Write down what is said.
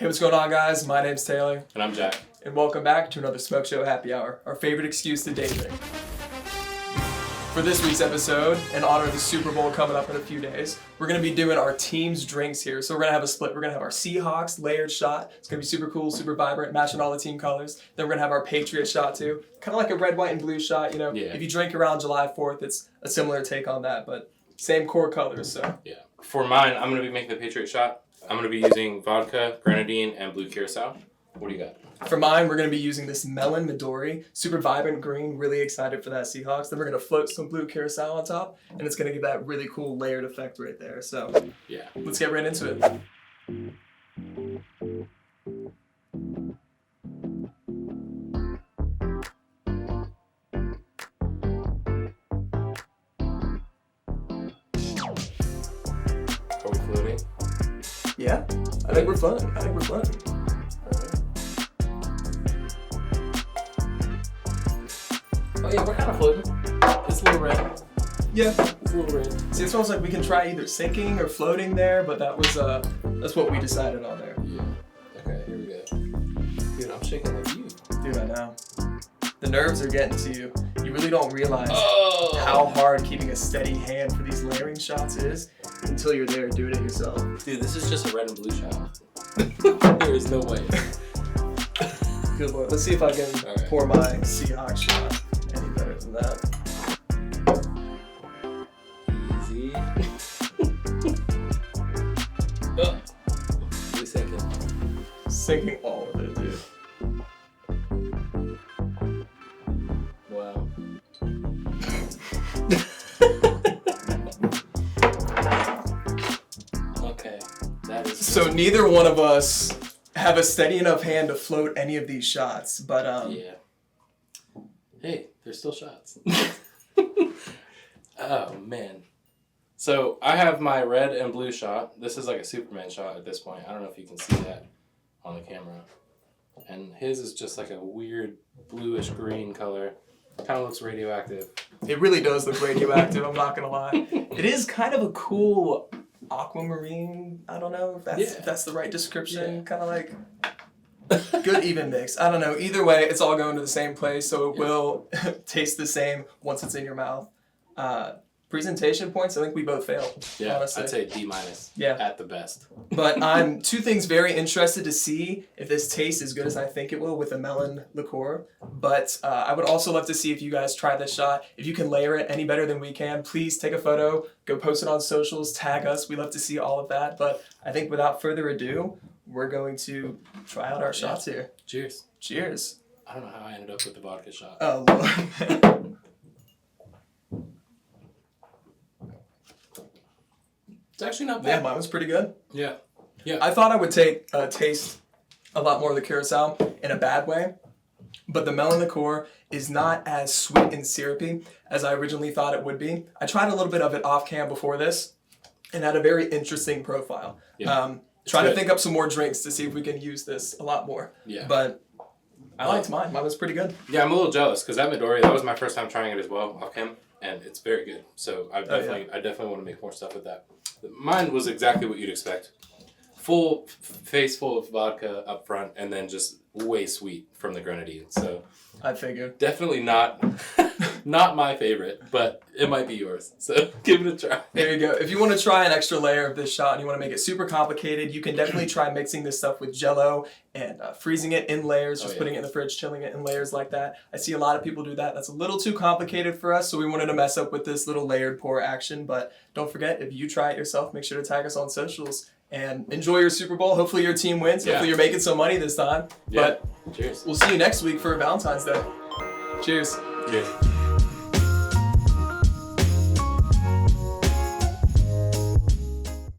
Hey, what's going on, guys? My name's Taylor. And I'm Jack. And welcome back to another Smokeshow Happy Hour, our favorite excuse to day drink. For this week's episode, in honor of the Super Bowl coming up in a few days, we're going to be doing our team's drinks here. So we're going to have a split. We're going to have our Seahawks layered shot. It's going to be super cool, super vibrant, matching all the team colors. Then we're going to have our Patriots shot too. Kind of like a red, white, and blue shot, you know. Yeah. If you drink around July 4th, it's a similar take on that, but same core colors, so. Yeah. For mine, I'm going to be making the Patriots Shot. I'm going to be using vodka, Grenadine, and Blue Curaçao. What do you got? For mine, we're going to be using this melon Midori, super vibrant green, really excited for that Seahawks. Then we're going to float some blue Curaçao on top, and it's going to give that really cool layered effect right there. So, yeah, let's get right into it. Are we floating? Yeah, I think we're floating. Oh yeah, we're kind of floating. It's a little red. Yeah, It's a little red. see, it smells like we can try either sinking or floating there, but that's what we decided on there. Yeah. Okay, here we go. Dude, I'm shaking like you. Dude, I know. The nerves are getting to you. You really don't realize Oh! how hard keeping a steady hand for these layering shots is until you're there doing it yourself. Dude, this is just a red and blue shot. There is no way. Good lord. Let's see if I can Alright. pour my Seahawks shot any better than that. Easy. Oh. We sinking. Sinking all of it, dude. Wow. Okay. That is So neither one of us have a steady enough hand to float any of these shots, but yeah. Hey, there's still shots. Oh man. So I have my red and blue shot. This is like a Superman shot at this point. I don't know if you can see that on the camera. And his is just like a weird bluish green color. Kind of looks radioactive. it really does look radioactive, I'm not gonna lie. It is kind of a cool aquamarine, I don't know if that's the right description, Yeah. kind of like good even mix. I don't know. Either way, it's all going to the same place, so it will taste the same once it's in your mouth. Presentation points, I think we both failed. Yeah, honestly. I'd say D- Yeah. at the best. But I'm two things very interested to see if this tastes as good as I think it will with the melon liqueur. But I would also love to see if you guys try this shot. If you can layer it any better than we can, please take a photo, go post it on socials, tag us. We love to see all of that. But I think without further ado, we're going to try out our shots here. Cheers. Cheers. I don't know how I ended up with the vodka shot. Oh, Lord. It's actually not Yeah, bad. mine was pretty good. Yeah. I thought I would taste a lot more of the Curaçao in a bad way, but the melon liqueur is not as sweet and syrupy as I originally thought it would be. I tried a little bit of it off cam before this and had a very interesting profile. Yeah. Trying to good. think up some more drinks to see if we can use this a lot more. Yeah. But I liked mine. Mine was pretty good. Yeah, I'm a little jealous because that Midori, that was my first time trying it as well off cam, and it's very good. So I definitely want to make more stuff with that. Mine was exactly what you'd expect. Full face full of vodka up front, and then just way sweet from the Grenadine. So I figured. definitely not my favorite, but it might be yours. So give it a try. There you go. If you want to try an extra layer of this shot and you want to make it super complicated, you can definitely try mixing this stuff with Jell-O and freezing it in layers, just putting it in the fridge, chilling it in layers like that. I see a lot of people do that. That's a little too complicated for us, so we wanted to mess up with this little layered pour action. But don't forget, if you try it yourself, make sure to tag us on socials and enjoy your Super Bowl. Hopefully your team wins. Yeah. Hopefully you're making some money this time. Yeah. But Cheers. we'll see you next week for Valentine's Day. Cheers. Cheers.